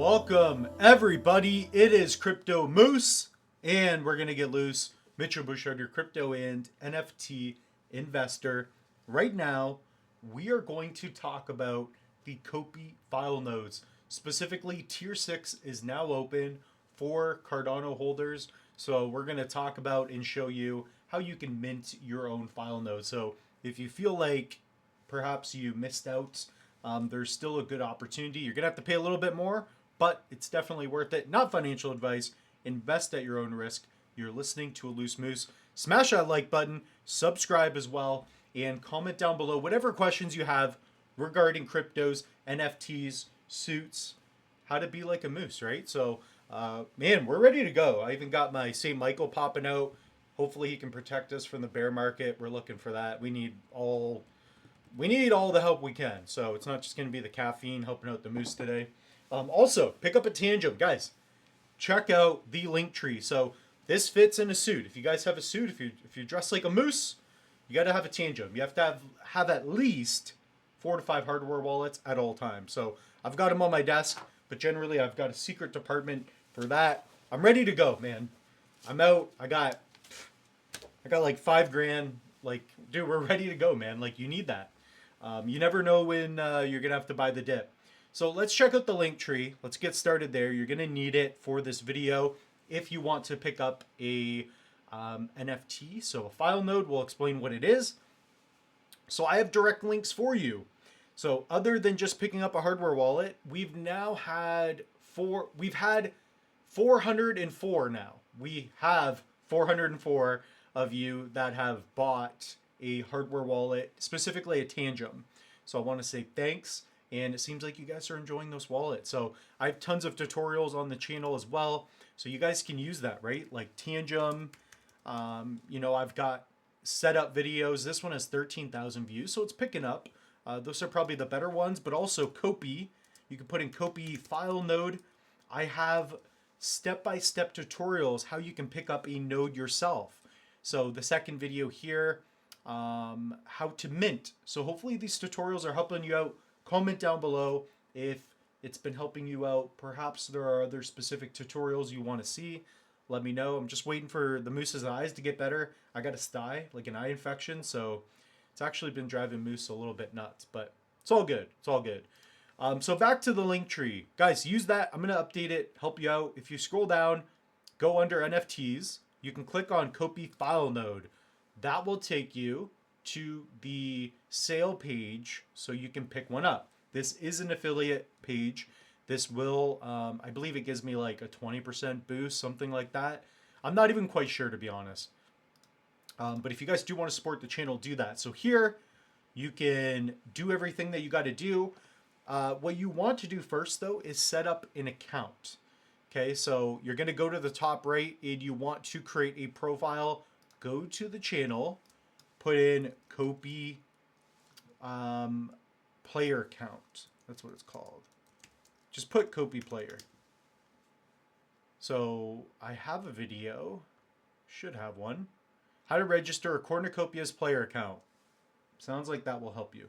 Welcome, everybody. It is Crypto Moose, and we're going to get loose. Mitchell Bouchard, your crypto and NFT investor. Right now, we are going to talk about the Copy file nodes. Specifically, Tier 6 is now open for Cardano holders. So we're going to talk about and show you how you can mint your own file node. So if you feel like perhaps you missed out, there's still a good opportunity. You're going to have to pay a little bit more, but it's definitely worth it. Not financial advice. Invest at your own risk. You're listening to a Loose Moose. Smash that like button, subscribe as well, and comment down below whatever questions you have regarding cryptos, NFTs, suits, how to be like a moose, right? So, man, we're ready to go. I even got my St. Michael popping out. Hopefully he can protect us from the bear market. We're looking for that. We need all the help we can. So it's not just going to be the caffeine helping out the moose today. Also, pick up a tangent, guys. Check out the link tree. So this fits in a suit. If you guys have a suit, if you dress like a moose, you got to have a tangent. You have to have at least 4 to 5 hardware wallets at all times. So I've got them on my desk, but generally I've got a secret department for that. I'm ready to go, man. I'm out. I got like $5,000. Like, dude, we're ready to go, man. Like, you need that. You never know when you're gonna have to buy the dip. So let's check out the link tree. Let's get started there. You're gonna need it for this video if you want to pick up a NFT. So a file node will explain what it is. So I have direct links for you. So other than just picking up a hardware wallet, we've had 404 now. We have 404 of you that have bought a hardware wallet, specifically a Tangem. So I want to say thanks, and it seems like you guys are enjoying those wallets. So I have tons of tutorials on the channel as well, so you guys can use that, right? Like Tangem, I've got setup videos. This one has 13,000 views, so it's picking up. Those are probably the better ones, but also Copy. You can put in Copy file node. I have step-by-step tutorials how you can pick up a node yourself. So the second video here, how to mint. So hopefully these tutorials are helping you out. Comment down below if it's been helping you out. Perhaps there are other specific tutorials you want to see. Let me know. I'm just waiting for the moose's eyes to get better. I got a sty, like an eye infection, so it's actually been driving Moose a little bit nuts, but it's all good. It's all good. So back to the link tree. Guys, use that. I'm going to update it, help you out. If you scroll down, go under NFTs. You can click on Copy File Node. That will take you to the sale page so you can pick one up. This is an affiliate page. This will, I believe it gives me like a 20% boost, something like that. I'm not even quite sure, to be honest. But if you guys do want to support the channel, do that. So here you can do everything that you got to do. What you want to do first, though, is set up an account. Okay, so you're going to go to the top right and you want to create a profile. Go to the channel, put in Copy player count. That's what it's called. Just put Copy player. So I have a video, should have one. How to register a Cornucopias player account. Sounds like that will help you.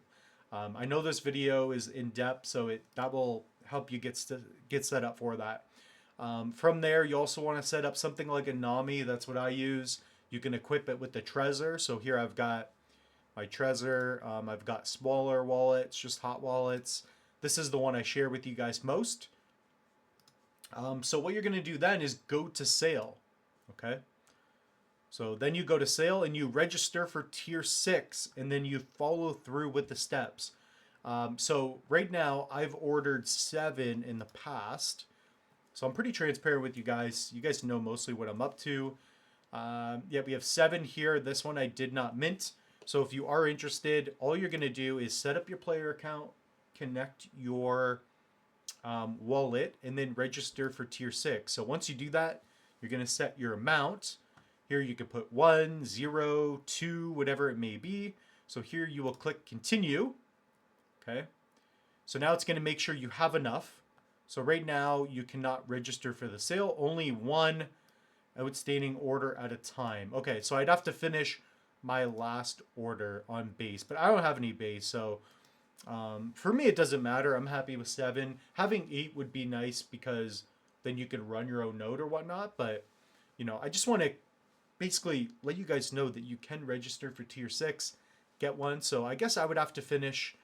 I know this video is in depth, so that will help you get set up for that. From there, you also want to set up something like a NAMI. That's what I use. You can equip it with the Trezor. So here I've got my Trezor. I've got smaller wallets, just hot wallets. This is the one I share with you guys most. So what you're going to do then is go to sale. Okay. So then you go to sale and you register for tier 6 and then you follow through with the steps. So right now I've ordered 7 in the past. So I'm pretty transparent with you guys. You guys know mostly what I'm up to. Yeah, we have 7 here. This one I did not mint. So if you are interested, all you're going to do is set up your player account, connect your wallet, and then register for tier 6. So once you do that, you're going to set your amount. Here you can put 1, 0, 2, whatever it may be. So here you will click continue. Okay. So now it's going to make sure you have enough. So right now you cannot register for the sale. Only one outstanding order at a time. Okay, so I'd have to finish my last order on base, but I don't have any base, so For me, it doesn't matter. I'm happy with 7. Having 8 would be nice because then you can run your own node or whatnot. But, I just want to basically let you guys know that you can register for tier 6, get one. So I guess I would have to finish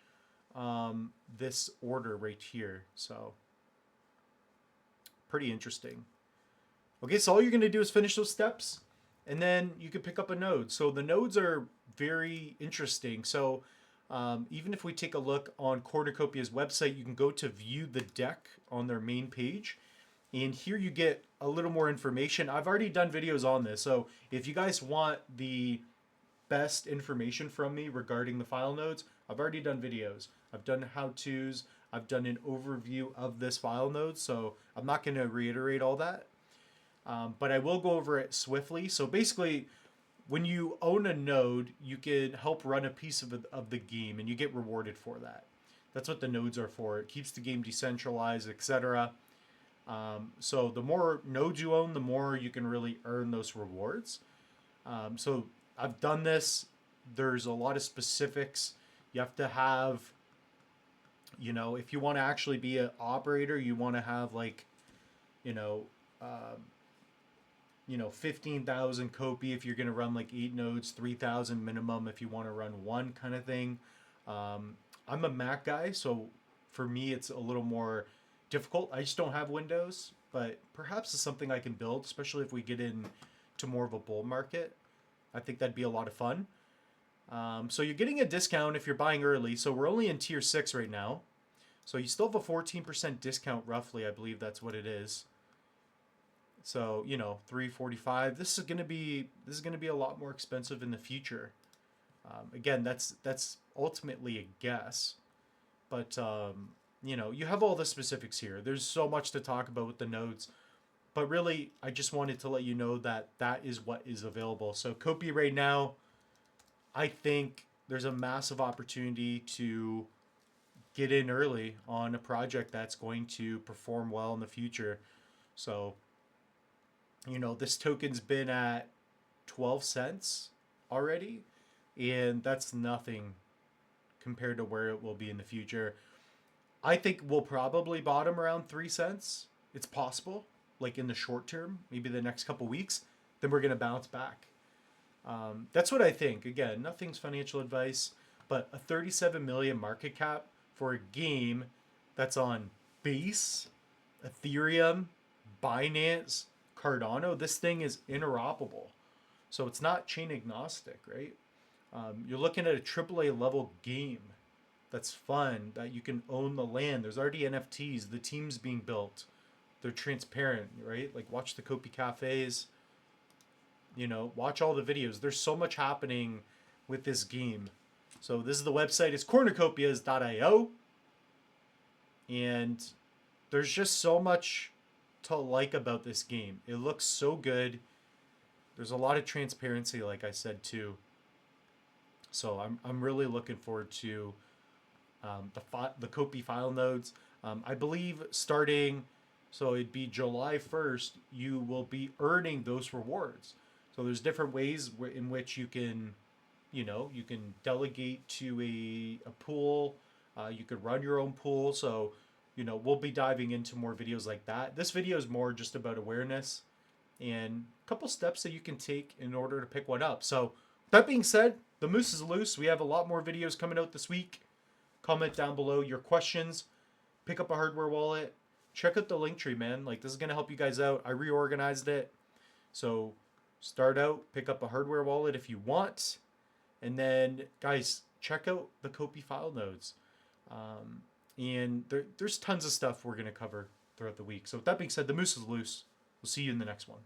this order right here. So pretty interesting. Okay, so all you're going to do is finish those steps and then you can pick up a node. So the nodes are very interesting. So even if we take a look on Cornucopia's website, you can go to view the deck on their main page. And here you get a little more information. I've already done videos on this. So if you guys want the best information from me regarding the file nodes, I've already done videos. I've done how-tos. I've done an overview of this file node. So I'm not going to reiterate all that. But I will go over it swiftly. So basically, when you own a node, you can help run a piece of the game and you get rewarded for that. That's what the nodes are for. It keeps the game decentralized, etc. So the more nodes you own, the more you can really earn those rewards. So I've done this. There's a lot of specifics. You have to have, if you want to actually be an operator, you want to have 15,000 copy if you're going to run 8 nodes, 3,000 minimum if you want to run one kind of thing. I'm a Mac guy, so for me it's a little more difficult. I just don't have Windows, but perhaps it's something I can build, especially if we get into more of a bull market. I think that'd be a lot of fun. So you're getting a discount if you're buying early. So we're only in tier 6 right now. So you still have a 14% discount roughly. I believe that's what it is. So, $345. This is going to be a lot more expensive in the future. Again, that's ultimately a guess. But you have all the specifics here. There's so much to talk about with the nodes. But really, I just wanted to let you know that that is what is available. So Copy right now, I think there's a massive opportunity to get in early on a project that's going to perform well in the future. So, this token's been at 12 cents already, and that's nothing compared to where it will be in the future. I think we'll probably bottom around 3 cents. It's possible, in the short term, maybe the next couple weeks, then we're going to bounce back. That's what I think. Again, nothing's financial advice, but a 37 million market cap for a game that's on Base, Ethereum, Binance, Cardano. This thing is interoperable. So it's not chain agnostic, right? You're looking at a AAA level game that's fun, that you can own the land. There's already NFTs. The team's being built. They're transparent, right? Watch the Copy Cafes. Watch all the videos. There's so much happening with this game. So this is the website. It's cornucopias.io. And there's just so much to like about this game. It looks so good. There's a lot of transparency, like I said, too. So I'm really looking forward to the Copy file nodes. I believe starting, so it'd be July 1st, you will be earning those rewards. So there's different ways in which you can, you can delegate to a pool. You could run your own pool. So, we'll be diving into more videos like that. This video is more just about awareness and a couple steps that you can take in order to pick one up. So that being said, the moose is loose. We have a lot more videos coming out this week. Comment down below your questions. Pick up a hardware wallet. Check out the link tree, man. This is going to help you guys out. I reorganized it. So start out, pick up a hardware wallet if you want. And then, guys, check out the Copy file nodes. And there's tons of stuff we're going to cover throughout the week. So with that being said, the moose is loose. We'll see you in the next one.